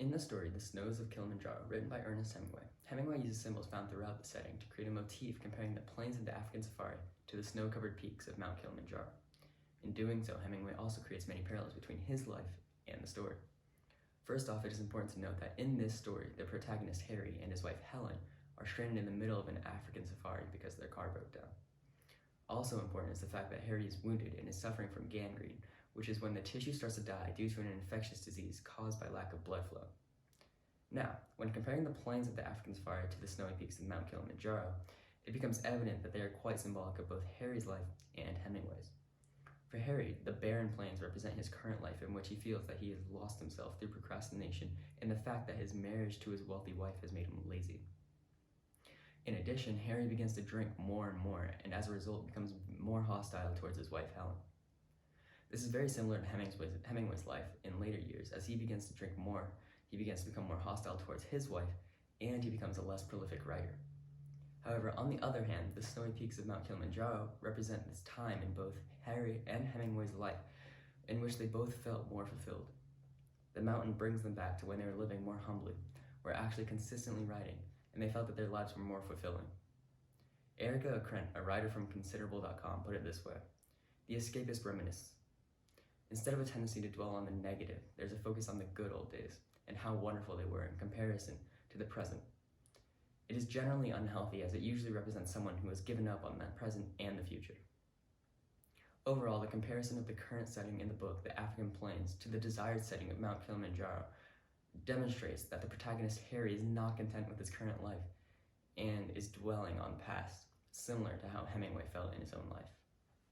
In the story, The Snows of Kilimanjaro, written by Ernest Hemingway, Hemingway uses symbols found throughout the setting to create a motif comparing the plains of the African safari to the snow-covered peaks of Mount Kilimanjaro. In doing so, Hemingway also creates many parallels between his life and the story. First off, it is important to note that in this story, the protagonist Harry and his wife Helen are stranded in the middle of an African safari because their car broke down. Also important is the fact that Harry is wounded and is suffering from gangrene, which is when the tissue starts to die due to an infectious disease caused by lack of blood flow. Now, when comparing the plains of the African safari to the snowy peaks of Mount Kilimanjaro, it becomes evident that they are quite symbolic of both Harry's life and Hemingway's. For Harry, the barren plains represent his current life in which he feels that he has lost himself through procrastination and the fact that his marriage to his wealthy wife has made him lazy. In addition, Harry begins to drink more and more, and as a result becomes more hostile towards his wife Helen. This is very similar to Hemingway's life in later years. As he begins to drink more, he begins to become more hostile towards his wife, and he becomes a less prolific writer. However, on the other hand, the snowy peaks of Mount Kilimanjaro represent this time in both Harry and Hemingway's life in which they both felt more fulfilled. The mountain brings them back to when they were living more humbly, were actually consistently writing, and they felt that their lives were more fulfilling. Erica Akrent, a writer from Considerable.com, put it this way: the escapist reminisce. Instead of a tendency to dwell on the negative, there's a focus on the good old days and how wonderful they were in comparison to the present. It is generally unhealthy as it usually represents someone who has given up on the present and the future. Overall, the comparison of the current setting in the book, the African plains, to the desired setting of Mount Kilimanjaro demonstrates that the protagonist Harry is not content with his current life and is dwelling on the past, similar to how Hemingway felt in his own life.